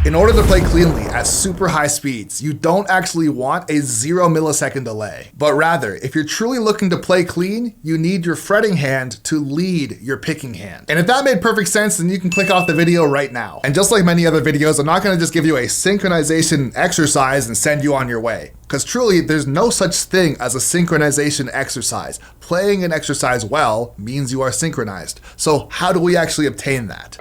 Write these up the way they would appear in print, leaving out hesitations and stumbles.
In order to play cleanly at super high speeds, you don't actually want a 0 millisecond delay, but rather, if you're truly looking to play clean, you need your fretting hand to lead your picking hand. And if that made perfect sense, then you can click off the video right now. And just like many other videos, I'm not gonna just give you a synchronization exercise and send you on your way. Because truly, there's no such thing as a synchronization exercise. Playing an exercise well means you are synchronized. So how do we actually obtain that?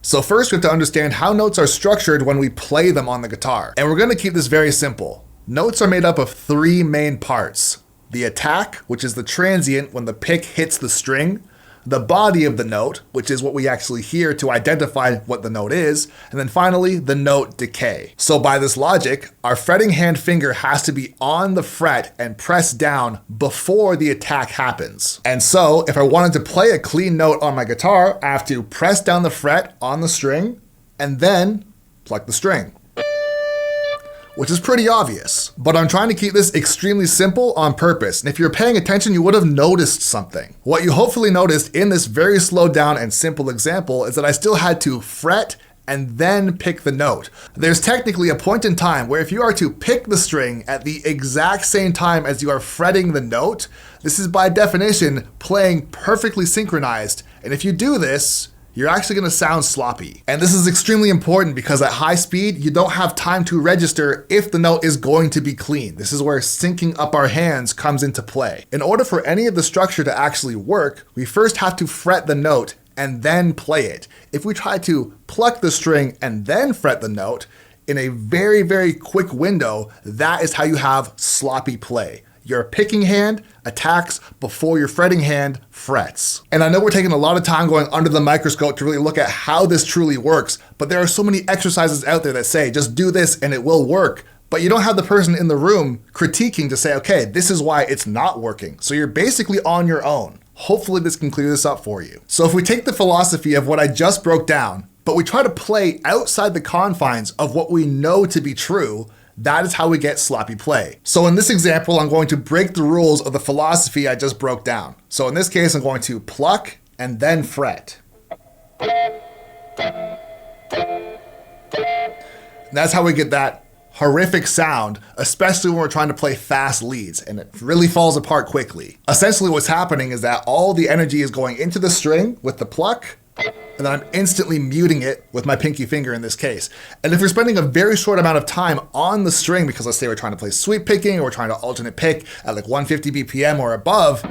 So first we have to understand how notes are structured when we play them on the guitar. And we're gonna keep this very simple. Notes are made up of 3 main parts. The attack, which is the transient when the pick hits the string. The body of the note, which is what we actually hear to identify what the note is, and then finally, the note decay. So by this logic, our fretting hand finger has to be on the fret and press down before the attack happens. And so, if I wanted to play a clean note on my guitar, I have to press down the fret on the string, and then pluck the string. Which is pretty obvious, but I'm trying to keep this extremely simple on purpose. And if you're paying attention, you would have noticed something. What you hopefully noticed in this very slowed down and simple example is that I still had to fret and then pick the note. There's technically a point in time where if you are to pick the string at the exact same time as you are fretting the note, this is by definition playing perfectly synchronized. And if you do this, you're actually gonna sound sloppy. And this is extremely important because at high speed, you don't have time to register if the note is going to be clean. This is where syncing up our hands comes into play. In order for any of the structure to actually work, we first have to fret the note and then play it. If we try to pluck the string and then fret the note in a very, very quick window, that is how you have sloppy play. Your picking hand attacks before your fretting hand frets. And I know we're taking a lot of time going under the microscope to really look at how this truly works, but there are so many exercises out there that say, just do this and it will work. But you don't have the person in the room critiquing to say, okay, this is why it's not working. So you're basically on your own. Hopefully this can clear this up for you. So if we take the philosophy of what I just broke down, but we try to play outside the confines of what we know to be true, that is how we get sloppy play. So in this example, I'm going to break the rules of the philosophy I just broke down. So in this case, I'm going to pluck and then fret. And that's how we get that horrific sound, especially when we're trying to play fast leads, and it really falls apart quickly. Essentially what's happening is that all the energy is going into the string with the pluck, and then I'm instantly muting it with my pinky finger in this case. And if you're spending a very short amount of time on the string, because let's say we're trying to play sweep picking or we're trying to alternate pick at like 150 BPM or above,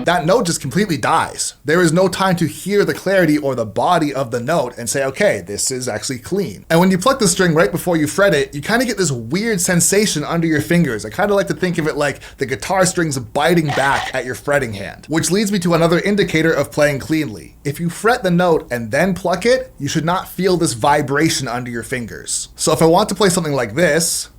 that note just completely dies. There is no time to hear the clarity or the body of the note and say, okay, this is actually clean. And when you pluck the string right before you fret it, you kind of get this weird sensation under your fingers. I kind of like to think of it like the guitar strings biting back at your fretting hand, which leads me to another indicator of playing cleanly. If you fret the note and then pluck it, you should not feel this vibration under your fingers. So if I want to play something like this,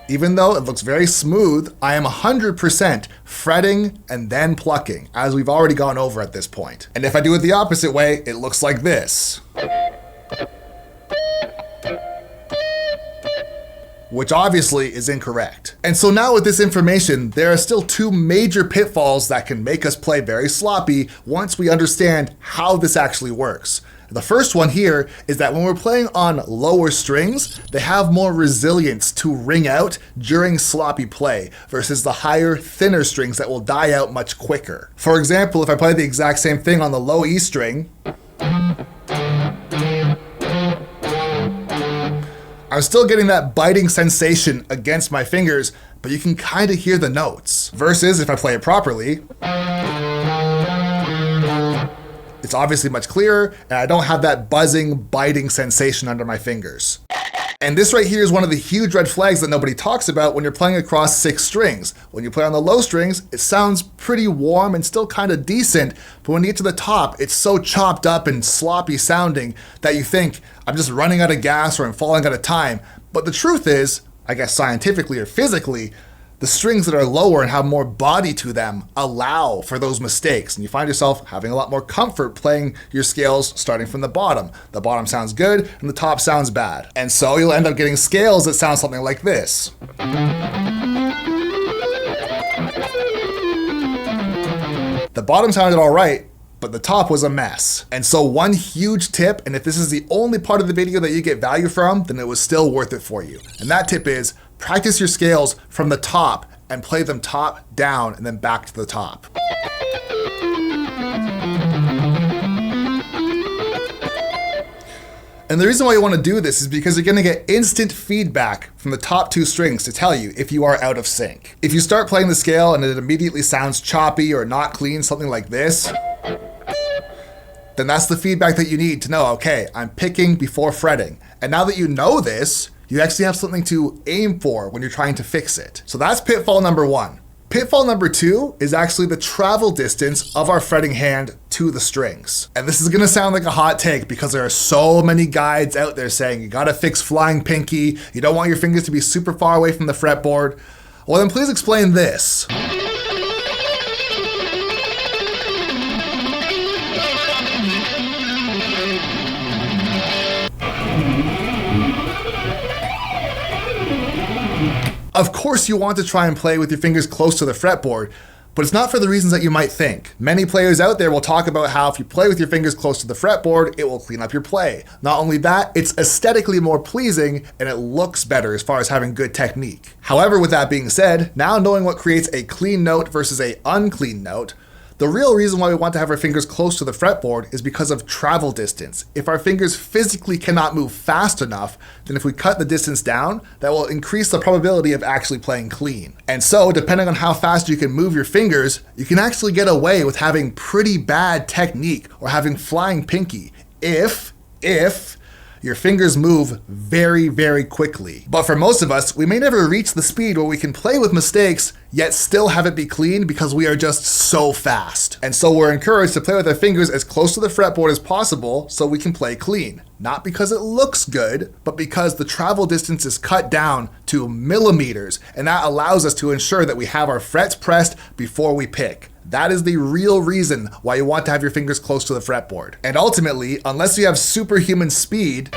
even though it looks very smooth, I am 100% fretting and then plucking, as we've already gone over at this point. And if I do it the opposite way, it looks like this, which obviously is incorrect. And so now with this information, there are still 2 major pitfalls that can make us play very sloppy once we understand how this actually works. The first one here is that when we're playing on lower strings, they have more resilience to ring out during sloppy play versus the higher, thinner strings that will die out much quicker. For example, if I play the exact same thing on the low E string, I'm still getting that biting sensation against my fingers, but you can kind of hear the notes. Versus if I play it properly, it's obviously much clearer, and I don't have that buzzing, biting sensation under my fingers. And this right here is one of the huge red flags that nobody talks about when you're playing across 6 strings. When you play on the low strings, it sounds pretty warm and still kind of decent, but when you get to the top, it's so chopped up and sloppy sounding that you think, I'm just running out of gas or I'm falling out of time. But the truth is, I guess scientifically or physically, the strings that are lower and have more body to them allow for those mistakes, and you find yourself having a lot more comfort playing your scales starting from the bottom. The bottom sounds good and the top sounds bad. And so you'll end up getting scales that sound something like this. The bottom sounded all right, but the top was a mess. And so one huge tip, and if this is the only part of the video that you get value from, then it was still worth it for you. And that tip is practice your scales from the top and play them top, down, and then back to the top. And the reason why you want to do this is because you're going to get instant feedback from the top two strings to tell you if you are out of sync. If you start playing the scale and it immediately sounds choppy or not clean, something like this, then that's the feedback that you need to know, okay, I'm picking before fretting. And now that you know this, you actually have something to aim for when you're trying to fix it. So that's pitfall number one. Pitfall number two is actually the travel distance of our fretting hand to the strings. And this is gonna sound like a hot take because there are so many guides out there saying you gotta fix flying pinky, you don't want your fingers to be super far away from the fretboard. Well then please explain this. Of course you want to try and play with your fingers close to the fretboard, but it's not for the reasons that you might think. Many players out there will talk about how if you play with your fingers close to the fretboard, it will clean up your play. Not only that, it's aesthetically more pleasing and it looks better as far as having good technique. However, with that being said, now knowing what creates a clean note versus a unclean note, the real reason why we want to have our fingers close to the fretboard is because of travel distance. If our fingers physically cannot move fast enough, then if we cut the distance down, that will increase the probability of actually playing clean. And so, depending on how fast you can move your fingers, you can actually get away with having pretty bad technique or having flying pinky if your fingers move very, very quickly. But for most of us, we may never reach the speed where we can play with mistakes, yet still have it be clean because we are just so fast. And so we're encouraged to play with our fingers as close to the fretboard as possible so we can play clean. Not because it looks good, but because the travel distance is cut down to millimeters, and that allows us to ensure that we have our frets pressed before we pick. That is the real reason why you want to have your fingers close to the fretboard. And ultimately, unless you have superhuman speed,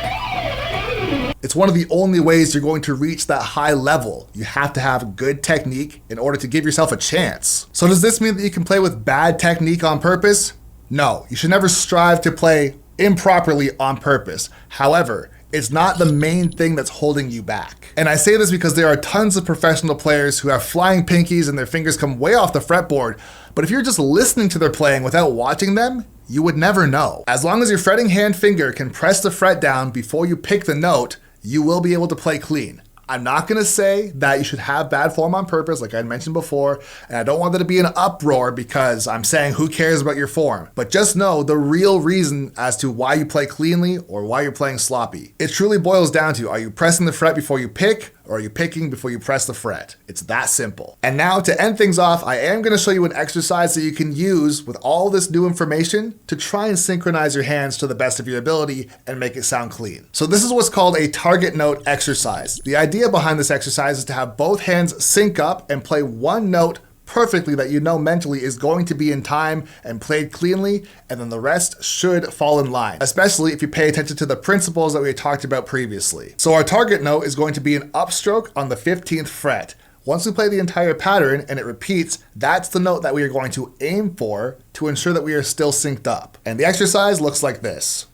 it's one of the only ways you're going to reach that high level. You have to have good technique in order to give yourself a chance. So does this mean that you can play with bad technique on purpose? No, you should never strive to play improperly on purpose. However, it's not the main thing that's holding you back. And I say this because there are tons of professional players who have flying pinkies and their fingers come way off the fretboard, but if you're just listening to their playing without watching them, you would never know. As long as your fretting hand finger can press the fret down before you pick the note, you will be able to play clean. I'm not gonna say that you should have bad form on purpose, like I mentioned before, and I don't want there to be an uproar because I'm saying who cares about your form. But just know the real reason as to why you play cleanly or why you're playing sloppy. It truly boils down to, are you pressing the fret before you pick, or are you picking before you press the fret? It's that simple. And now to end things off, I am gonna show you an exercise that you can use with all this new information to try and synchronize your hands to the best of your ability and make it sound clean. So this is what's called a target note exercise. The idea behind this exercise is to have both hands sync up and play one note perfectly that you know mentally is going to be in time and played cleanly, and then the rest should fall in line, especially if you pay attention to the principles that we had talked about previously. So our target note is going to be an upstroke on the 15th fret. Once we play the entire pattern and it repeats, that's the note that we are going to aim for to ensure that we are still synced up. And the exercise looks like this.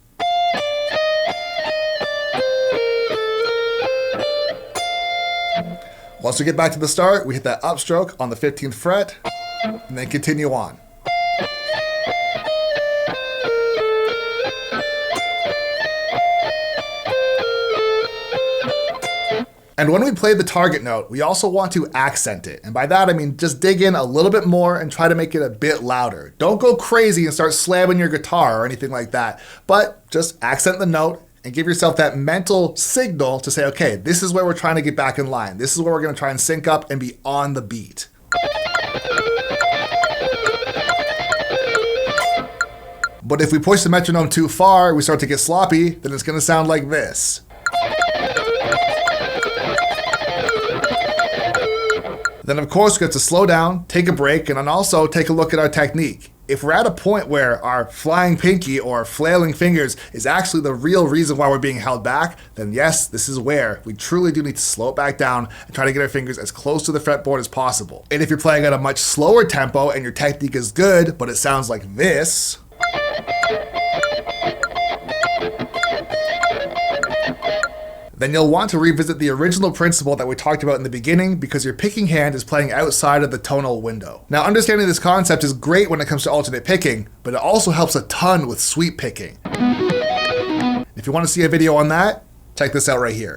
Once we get back to the start, we hit that upstroke on the 15th fret, and then continue on. And when we play the target note, we also want to accent it. And by that, I mean just dig in a little bit more and try to make it a bit louder. Don't go crazy and start slamming your guitar or anything like that, but just accent the note and give yourself that mental signal to say, okay, this is where we're trying to get back in line. This is where we're gonna try and sync up and be on the beat. But if we push the metronome too far, we start to get sloppy, then it's gonna sound like this. Then of course we have to slow down, take a break, and then also take a look at our technique. if we're at a point where our flying pinky or flailing fingers is actually the real reason why we're being held back, then yes, this is where we truly do need to slow it back down and try to get our fingers as close to the fretboard as possible. And if you're playing at a much slower tempo and your technique is good, but it sounds like this, then you'll want to revisit the original principle that we talked about in the beginning, because your picking hand is playing outside of the tonal window. Now, understanding this concept is great when it comes to alternate picking, but it also helps a ton with sweep picking. If you want to see a video on that, check this out right here.